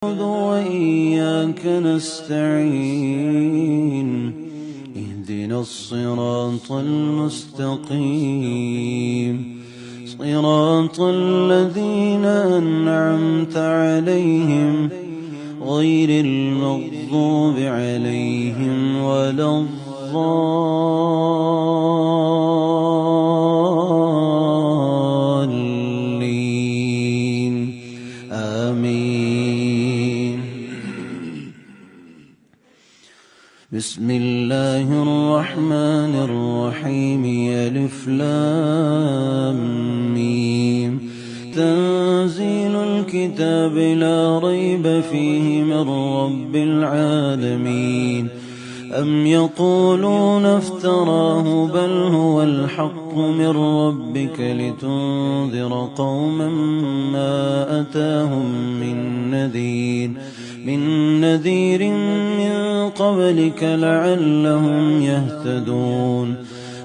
وإياك نستعين اهدنا الصراط المستقيم صراط الذين أنعمت عليهم غير المغضوب عليهم ولا الضالين آمين. بسم الله الرحمن الرحيم. ألف لام ميم. تنزيل الكتاب لا ريب فيه من رب العالمين. أم يقولون افتراه بل هو الحق من ربك لتنذر قوما ما أتاهم من نذير من قبلك لعلهم يهتدون.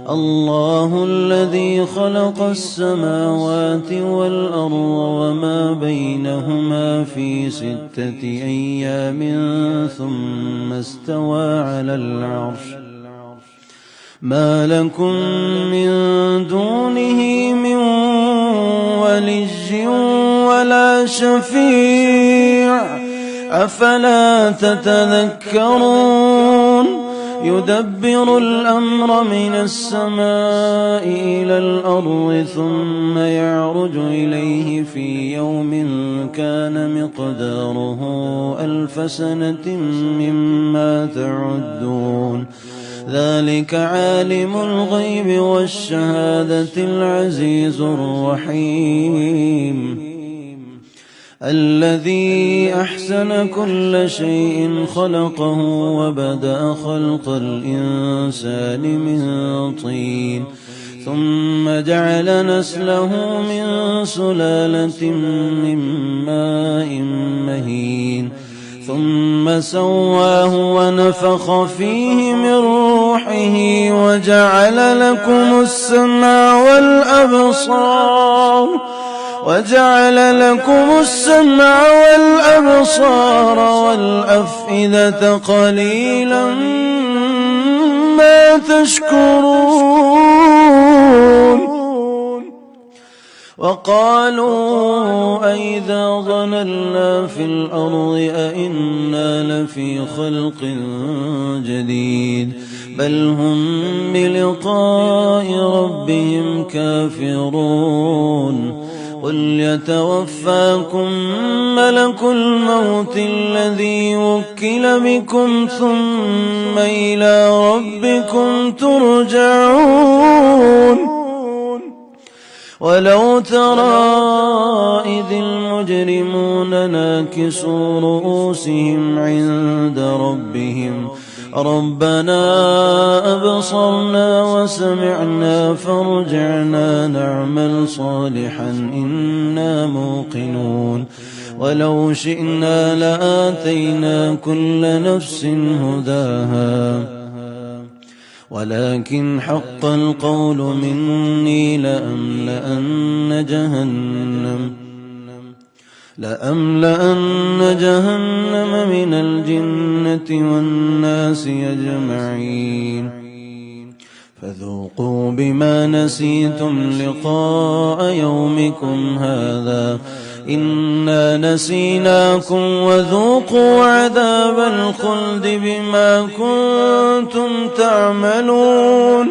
الله الذي خلق السماوات والأرض وما بينهما في 6 أيام ثم استوى على العرش. ما لكم من دونه من ولي ولا شفيع أفلا تتذكرون. يدبر الأمر من السماء إلى الأرض ثم يعرج إليه في يوم كان مقداره 1000 سنة مما تعدون. ذلك عالم الغيب والشهادة العزيز الرحيم. الذي أحسن كل شيء خلقه وبدأ خلق الإنسان من طين ثم جعل نسله من سلالة من ماء مهين ثم سواه ونفخ فيه من روحه وجعل لكم السمع والأبصار والأفئدة قليلا ما تشكرون. وقالوا أئذا ضللنا في الأرض أئنا لفي خلق جديد بل هم بلقاء ربهم كافرون. قل يتوفاكم ملك الموت الذي وكل بكم ثم إلى ربكم ترجعون. ولو ترى إذ المجرمون ناكسوا رؤوسهم عند ربهم ربنا أبصرنا وسمعنا فارجعنا نعمل صالحا إنا موقنون. ولو شئنا لآتينا كل نفس هداها ولكن حق القول مني لأملأن جهنم من الجنة والناس أجمعين. فذوقوا بما نسيتم لقاء يومكم هذا إنا نسيناكم وذوقوا عذاب الخلد بما كنتم تعملون.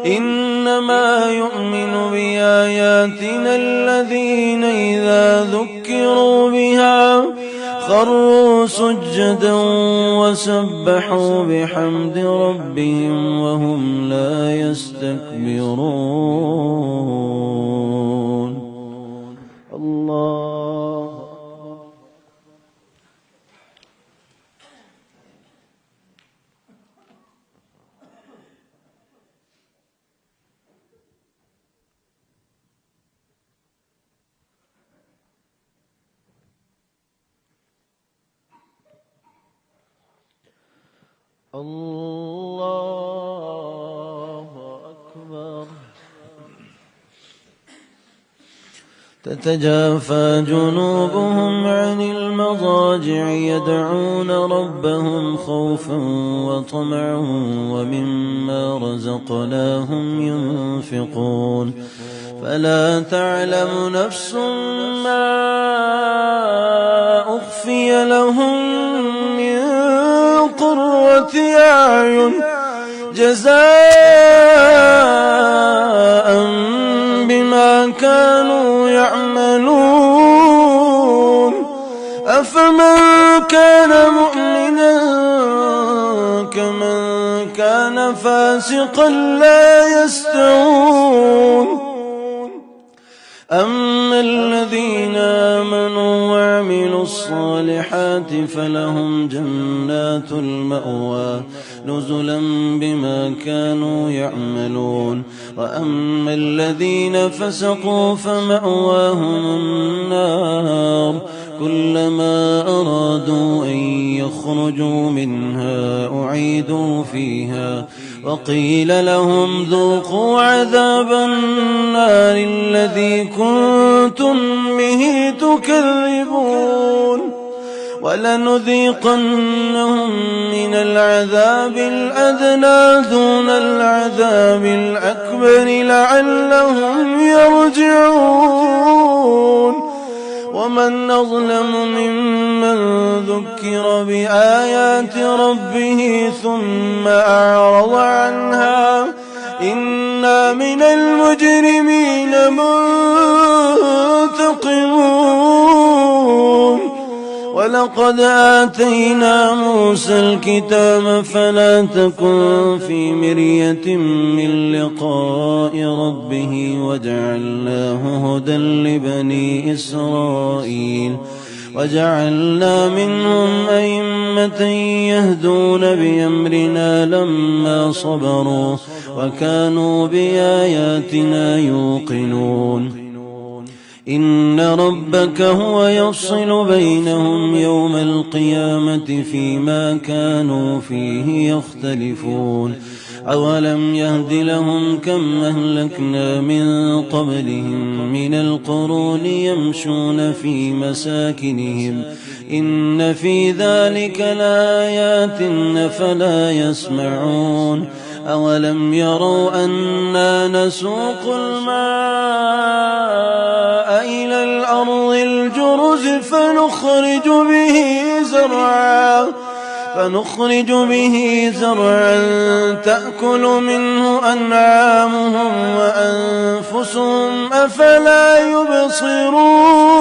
إنما يؤمن بآياتنا الذين إذا ذكروا بها خروا سجدا وسبحوا بحمد ربهم وهم لا يستكبرون. الله الله أكبر. تتجافى جنوبهم عن المضاجع يدعون ربهم خوفا وطمعا ومما رزقناهم ينفقون فلا تعلم نفس ما أخفي لهم من قرة أعين جزاء بما كانوا يعملون أفمن كان مؤمنا كمن كان فاسقا لا يستوون أما الذين آمنوا وعملوا الصالحات فلهم جنات المأوى نزلا بما كانوا يعملون وأما الذين فسقوا فمأواهم النار كلما أرادوا أن يخرجوا منها أعيدوا فيها وقيل لهم ذوقوا عذاب النار الذي كنتم به تكذبون ولنذيقنهم من العذاب الأدنى دون العذاب الأكبر لعلهم يرجعون ومن أظلم ممن ذكر بآيات ربه ثم أعرض عنها إنا من المجرمين منتقمون ولقد آتينا موسى الكتاب فلا تكن في مرية من لقاء ربه وجعلناه هدى لبني إسرائيل وجعلنا منهم أئمة يهدون بأمرنا لما صبروا وكانوا بآياتنا يوقنون إن ربك هو يفصل بينهم يوم القيامة فيما كانوا فيه يختلفون أولم يهد لهم كم أهلكنا من قبلهم من القرون يمشون في مساكنهم إن في ذلك لآيات فلا يسمعون أولم يروا أنا نسوق الماء إلى الأرض الجرز فنخرج به زرعا تأكل منه أنعامهم وأنفسهم أفلا يبصرون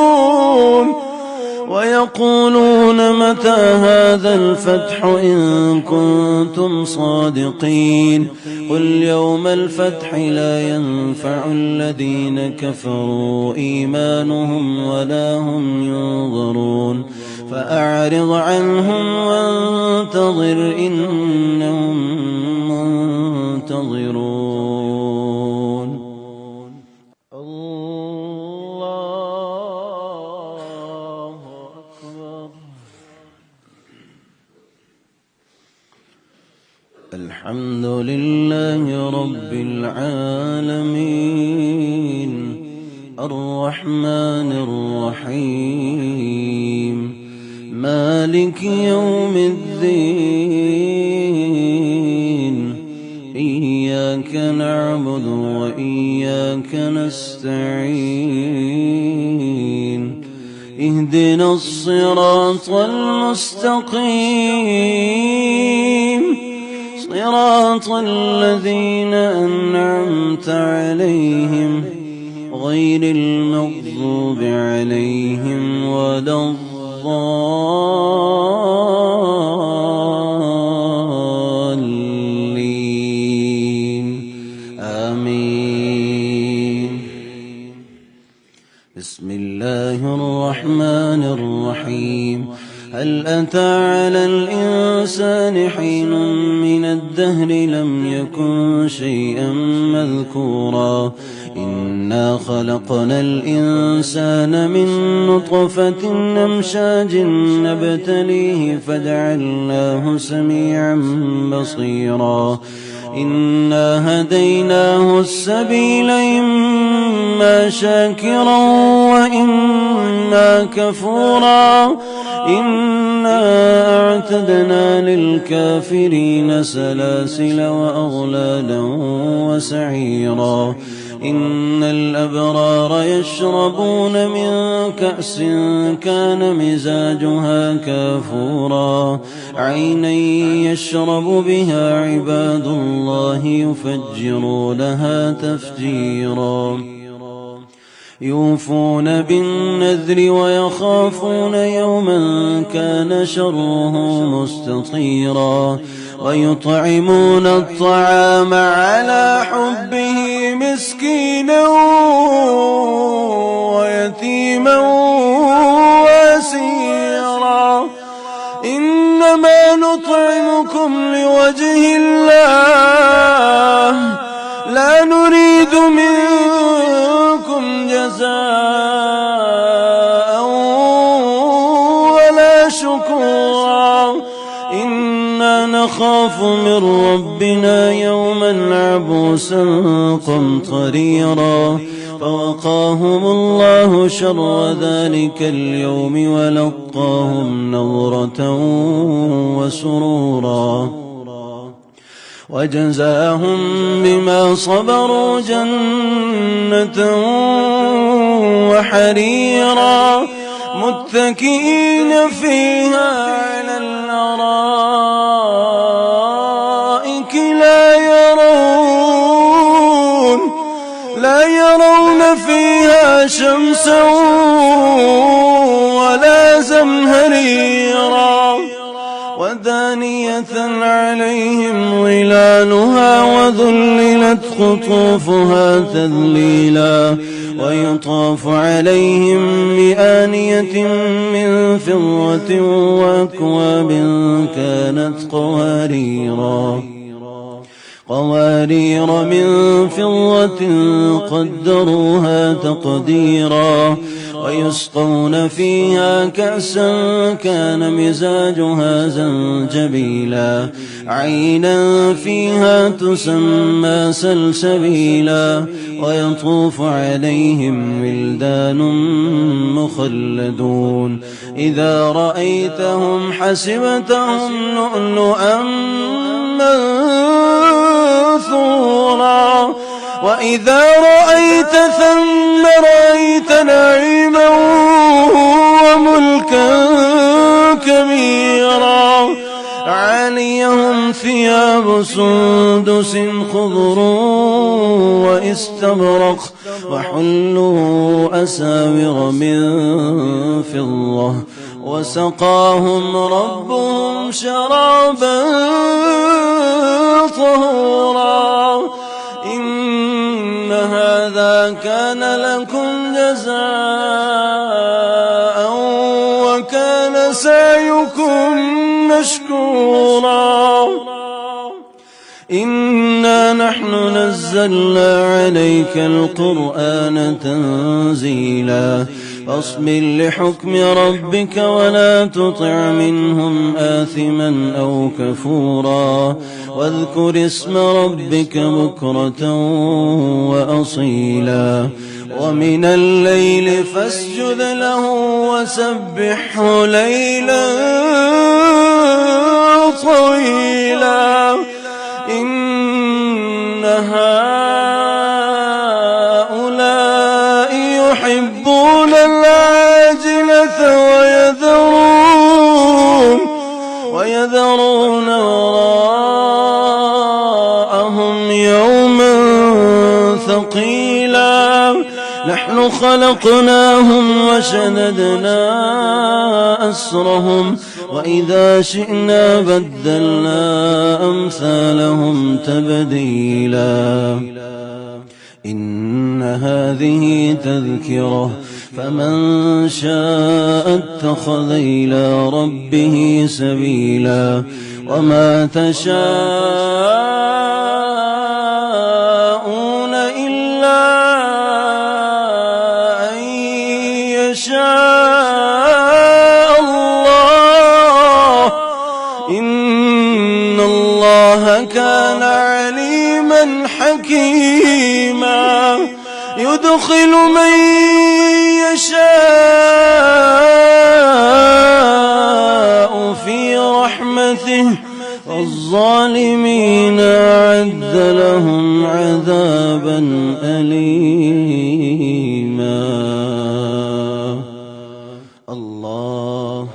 ويقولون متى هذا الفتح إن كنتم صادقين قل يوم الفتح لا ينفع الذين كفروا إيمانهم ولا هم ينظرون فأعرض عنهم وانتظر إنهم منتظرون الله أكبر. الحمد لله رب العالمين الرحمن الرحيم مالك يوم الدين إياك نعبد وإياك نستعين اهدنا الصراط المستقيم صراط الذين أنعمت عليهم غير المغضوب عليهم ولا الضالين آمين. بسم الله الرحمن الرحيم هل أتى على الإنسان حين من الدهر لم يكن شيئا مذكورا إنا خلقنا الإنسان من نطفة أمشاج نبتليه فجعلناه سميعا بصيرا إنا هديناه السبيل إما شاكرا وإما كفورا إنا أعتدنا للكافرين سلاسل وأغلالا وسعيرا إن الأبرار يشربون من كأس كان مزاجها كافورا عينا يشرب بها عباد الله يفجرونها تفجيرا يوفون بالنذر ويخافون يوما كان شره مستطيرا ويطعمون الطعام على حبه مسكينا ويتيما واسيرا إنما نطعمكم لوجه الله لا نريد منكم جزاء ولا شكورا إنا نخاف من ربنا يوما عبوسا قمطريرا فوقاهم الله شر ذلك اليوم ولقاهم نضرة وسرورا وجزاهم بما صبروا جنة وحريرا متكئين فيها على الأرائك لا يرون فيها شمسا ولا زمهريرا ودانية عليهم ظلالها وذللت قطوفها تذليلا ويطاف عليهم بآنية من فضة وأكواب كانت قوارير من فضة قدروها تقديرا ويسقون فيها كأسا كان مزاجها زنجبيلا عينا فيها تسمى سلسبيلا ويطوف عليهم ولدان مخلدون إذا رأيتهم حسبتهم لؤلؤا منثورا وإذا رأيت ثم رأيت نعيما وملكا كبيرا عاليهم ثياب سندس خضر واستبرق وحلوا أساور من فضة وسقاهم ربهم شرابا طهورا إن هذا كان لكم جزاء وكان سعيكم مشكورا إنا نحن نزلنا عليك القرآن تنزيلا فاصبر لحكم ربك ولا تطع منهم آثما أو كفورا واذكر اسم ربك بكرة وأصيلا ومن الليل فاسجد له وسبحه ليلا طويلا إن هؤلاء يحبون العاجلة ويذرون وراءهم يوما ثقيلا نحن خلقناهم وشددنا أسرهم وإذا شئنا بدلنا أمثالهم تبديلا إن هذه تذكرة فمن شاء اتخذ إلى ربه سبيلا وما تشاءون إلا أن يشاء الله إن الله كان عليما حكيما يدخل من يشاء في رحمته والظالمين أعد لهم عذابا أليما. الله